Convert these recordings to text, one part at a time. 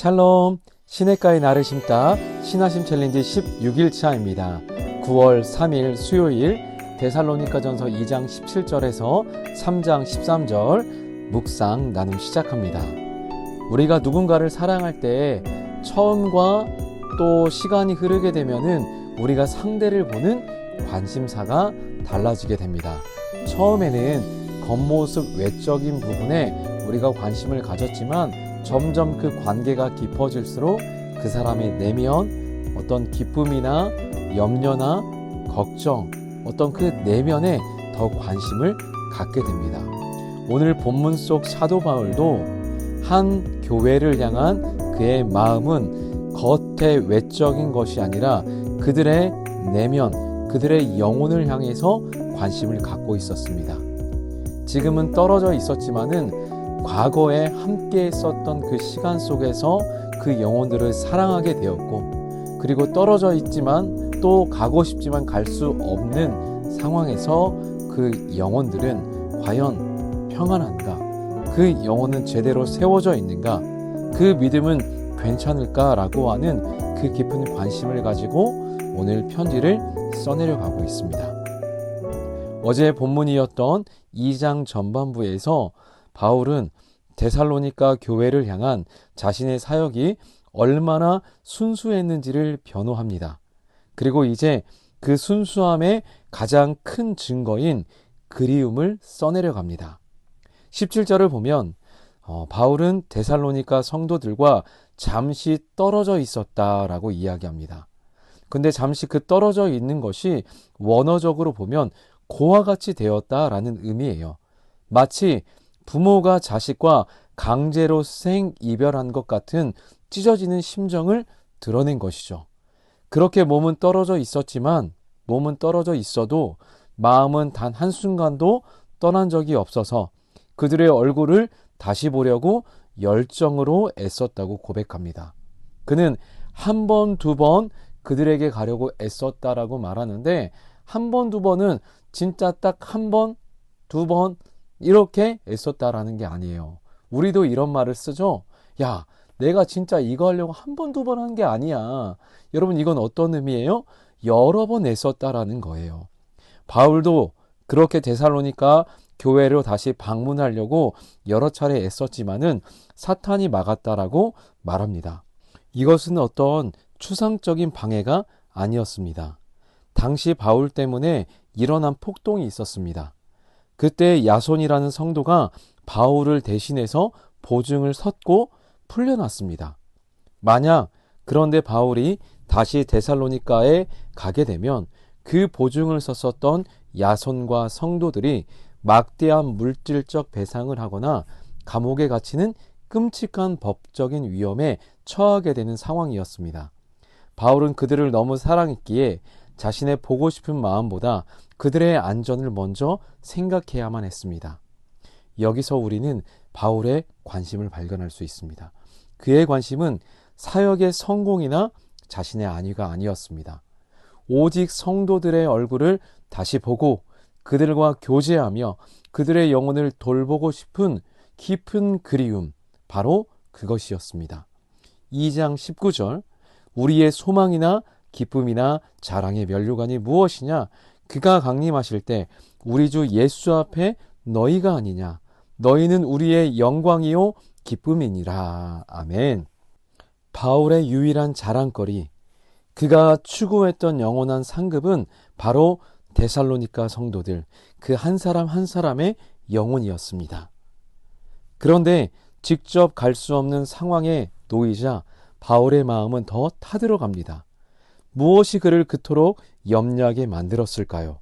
샬롬, 시냇가에 나를 심다 신화심 챌린지 16일차입니다. 9월 3일 수요일 데살로니가전서 2장 17절에서 3장 13절 묵상 나눔 시작합니다. 우리가 누군가를 사랑할 때 처음과 또 시간이 흐르게 되면은 우리가 상대를 보는 관심사가 달라지게 됩니다. 처음에는 겉모습 외적인 부분에 우리가 관심을 가졌지만 점점 그 관계가 깊어질수록 그 사람의 내면, 어떤 기쁨이나 염려나 걱정, 어떤 그 내면에 더 관심을 갖게 됩니다. 오늘 본문 속 사도 바울도 한 교회를 향한 그의 마음은 겉의 외적인 것이 아니라 그들의 내면, 그들의 영혼을 향해서 관심을 갖고 있었습니다. 지금은 떨어져 있었지만은 과거에 함께 있었던 그 시간 속에서 그 영혼들을 사랑하게 되었고, 그리고 떨어져 있지만 또 가고 싶지만 갈 수 없는 상황에서 그 영혼들은 과연 평안한가? 그 영혼은 제대로 세워져 있는가? 그 믿음은 괜찮을까라고 하는 그 깊은 관심을 가지고 오늘 편지를 써내려 가고 있습니다. 어제 본문이었던 2장 전반부에서 바울은 데살로니가 교회를 향한 자신의 사역이 얼마나 순수했는지를 변호합니다. 그리고 이제 그 순수함의 가장 큰 증거인 그리움을 써내려 갑니다. 17절을 보면 바울은 데살로니가 성도들과 잠시 떨어져 있었다라고 이야기합니다. 근데 잠시 그 떨어져 있는 것이 원어적으로 보면 고와 같이 되었다라는 의미예요. 마치 부모가 자식과 강제로 생이별한 것 같은 찢어지는 심정을 드러낸 것이죠. 그렇게 몸은 떨어져 있어도 마음은 단 한순간도 떠난 적이 없어서 그들의 얼굴을 다시 보려고 열정으로 애썼다고 고백합니다. 그는 한 번, 두 번 그들에게 가려고 애썼다라고 말하는데 한 번, 두 번은 진짜 딱 한 번, 두 번 이렇게 애썼다라는 게 아니에요. 우리도 이런 말을 쓰죠. 야, 내가 진짜 이거 하려고 한 번, 두 번 한 게 아니야. 여러분, 이건 어떤 의미예요? 여러 번 애썼다라는 거예요. 바울도 그렇게 데살로니가 교회로 다시 방문하려고 여러 차례 애썼지만은 사탄이 막았다라고 말합니다. 이것은 어떤 추상적인 방해가 아니었습니다. 당시 바울 때문에 일어난 폭동이 있었습니다. 그때 야손이라는 성도가 바울을 대신해서 보증을 섰고 풀려났습니다. 만약 그런데 바울이 다시 데살로니가에 가게 되면 그 보증을 섰었던 야손과 성도들이 막대한 물질적 배상을 하거나 감옥에 갇히는 끔찍한 법적인 위험에 처하게 되는 상황이었습니다. 바울은 그들을 너무 사랑했기에 자신의 보고 싶은 마음보다 그들의 안전을 먼저 생각해야만 했습니다. 여기서 우리는 바울의 관심을 발견할 수 있습니다. 그의 관심은 사역의 성공이나 자신의 안위가 아니었습니다. 오직 성도들의 얼굴을 다시 보고 그들과 교제하며 그들의 영혼을 돌보고 싶은 깊은 그리움, 바로 그것이었습니다. 2장 19절, 우리의 소망이나 기쁨이나 자랑의 면류관이 무엇이냐? 그가 강림하실 때 우리 주 예수 앞에 너희가 아니냐? 너희는 우리의 영광이요 기쁨이니라. 아멘. 바울의 유일한 자랑거리, 그가 추구했던 영원한 상급은 바로 데살로니가 성도들, 그 한 사람 한 사람의 영혼이었습니다. 그런데 직접 갈 수 없는 상황에 놓이자 바울의 마음은 더 타들어갑니다. 무엇이 그를 그토록 염려하게 만들었을까요?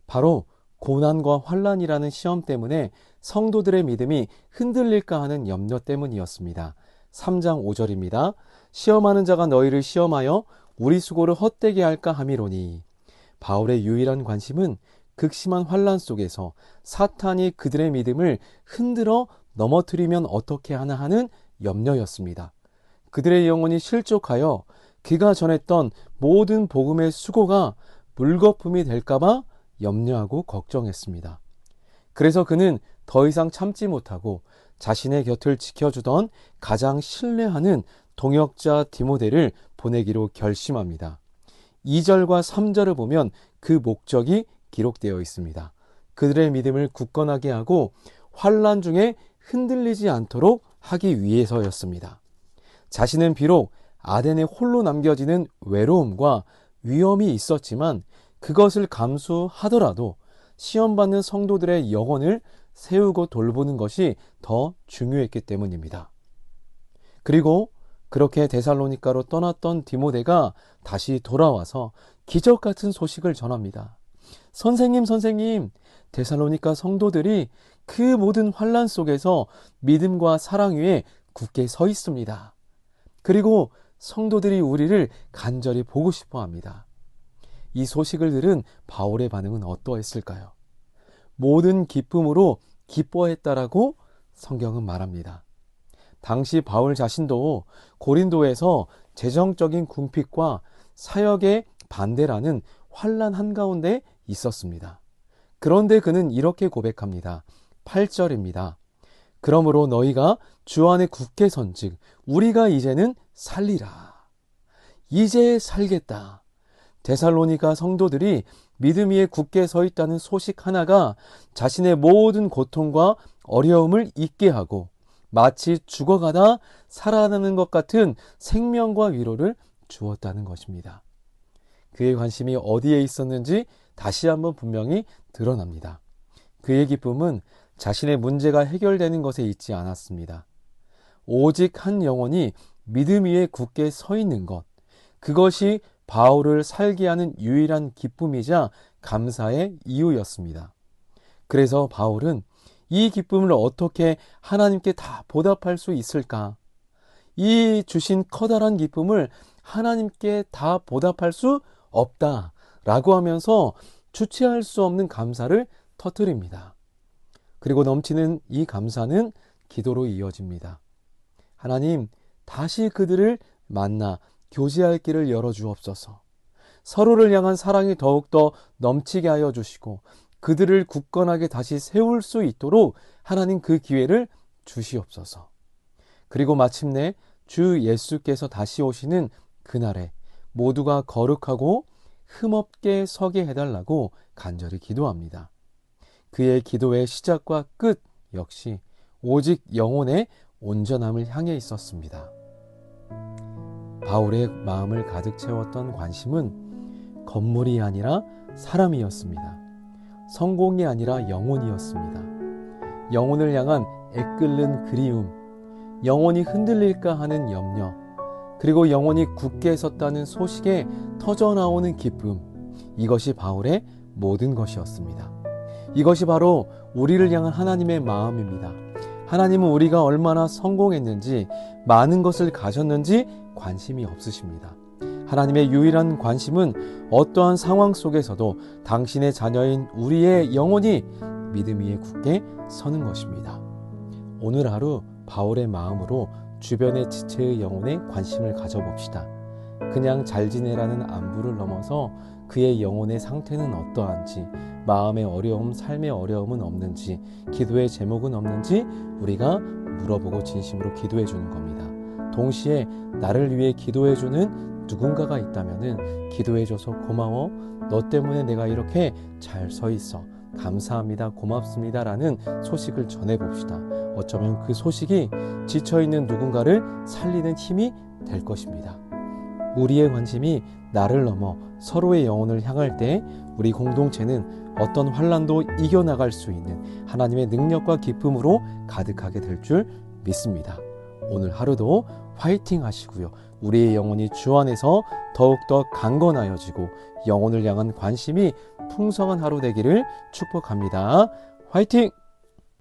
바로 고난과 환난이라는 시험 때문에 성도들의 믿음이 흔들릴까 하는 염려 때문이었습니다. 3장 5절입니다. 시험하는 자가 너희를 시험하여 우리 수고를 헛되게 할까 함이로니. 바울의 유일한 관심은 극심한 환난 속에서 사탄이 그들의 믿음을 흔들어 넘어뜨리면 어떻게 하나 하는 염려였습니다. 그들의 영혼이 실족하여 그가 전했던 모든 복음의 수고가 물거품이 될까봐 염려하고 걱정했습니다. 그래서 그는 더 이상 참지 못하고 자신의 곁을 지켜주던 가장 신뢰하는 동역자 디모데를 보내기로 결심합니다. 2절과 3절을 보면 그 목적이 기록되어 있습니다. 그들의 믿음을 굳건하게 하고 환난 중에 흔들리지 않도록 하기 위해서였습니다. 자신은 비록 아덴에 홀로 남겨지는 외로움과 위험이 있었지만 그것을 감수하더라도 시험받는 성도들의 영혼을 세우고 돌보는 것이 더 중요했기 때문입니다. 그리고 그렇게 데살로니가로 떠났던 디모데가 다시 돌아와서 기적 같은 소식을 전합니다. 선생님, 데살로니가 성도들이 그 모든 환난 속에서 믿음과 사랑 위에 굳게 서 있습니다. 그리고 성도들이 우리를 간절히 보고 싶어 합니다. 이 소식을 들은 바울의 반응은 어떠했을까요? 모든 기쁨으로 기뻐했다라고 성경은 말합니다. 당시 바울 자신도 고린도에서 재정적인 궁핍과 사역의 반대라는 환난 한가운데 있었습니다. 그런데 그는 이렇게 고백합니다. 8절입니다. 그러므로 너희가 주 안에 굳게 선즉 우리가 이제는 살리라. 이제 살겠다. 데살로니가 성도들이 믿음 위에 굳게 서 있다는 소식 하나가 자신의 모든 고통과 어려움을 잊게 하고 마치 죽어가다 살아나는 것 같은 생명과 위로를 주었다는 것입니다. 그의 관심이 어디에 있었는지 다시 한번 분명히 드러납니다. 그의 기쁨은 자신의 문제가 해결되는 것에 있지 않았습니다. 오직 한 영혼이 믿음 위에 굳게 서 있는 것, 그것이 바울을 살게 하는 유일한 기쁨이자 감사의 이유였습니다. 그래서 바울은 이 기쁨을 어떻게 하나님께 다 보답할 수 있을까? 이 주신 커다란 기쁨을 하나님께 다 보답할 수 없다라고 하면서 주체할 수 없는 감사를 터뜨립니다. 그리고 넘치는 이 감사는 기도로 이어집니다. 하나님, 다시 그들을 만나 교제할 길을 열어주옵소서. 서로를 향한 사랑이 더욱더 넘치게 하여 주시고 그들을 굳건하게 다시 세울 수 있도록 하나님 그 기회를 주시옵소서. 그리고 마침내 주 예수께서 다시 오시는 그날에 모두가 거룩하고 흠없게 서게 해달라고 간절히 기도합니다. 그의 기도의 시작과 끝 역시 오직 영혼의 온전함을 향해 있었습니다. 바울의 마음을 가득 채웠던 관심은 건물이 아니라 사람이었습니다. 성공이 아니라 영혼이었습니다. 영혼을 향한 애끓는 그리움, 영혼이 흔들릴까 하는 염려, 그리고 영혼이 굳게 섰다는 소식에 터져나오는 기쁨, 이것이 바울의 모든 것이었습니다. 이것이 바로 우리를 향한 하나님의 마음입니다. 하나님은 우리가 얼마나 성공했는지, 많은 것을 가졌는지 관심이 없으십니다. 하나님의 유일한 관심은 어떠한 상황 속에서도 당신의 자녀인 우리의 영혼이 믿음 위에 굳게 서는 것입니다. 오늘 하루 바울의 마음으로 주변의 지체의 영혼에 관심을 가져봅시다. 그냥 잘 지내라는 안부를 넘어서 그의 영혼의 상태는 어떠한지, 마음의 어려움, 삶의 어려움은 없는지, 기도의 제목은 없는지 우리가 물어보고 진심으로 기도해 주는 겁니다. 동시에 나를 위해 기도해 주는 누군가가 있다면은 기도해줘서 고마워, 너 때문에 내가 이렇게 잘 서 있어, 감사합니다, 고맙습니다 라는 소식을 전해봅시다. 어쩌면 그 소식이 지쳐있는 누군가를 살리는 힘이 될 것입니다. 우리의 관심이 나를 넘어 서로의 영혼을 향할 때 우리 공동체는 어떤 환난도 이겨나갈 수 있는 하나님의 능력과 기쁨으로 가득하게 될 줄 믿습니다. 오늘 하루도 화이팅 하시고요. 우리의 영혼이 주 안에서 더욱더 강건하여지고 영혼을 향한 관심이 풍성한 하루 되기를 축복합니다. 화이팅!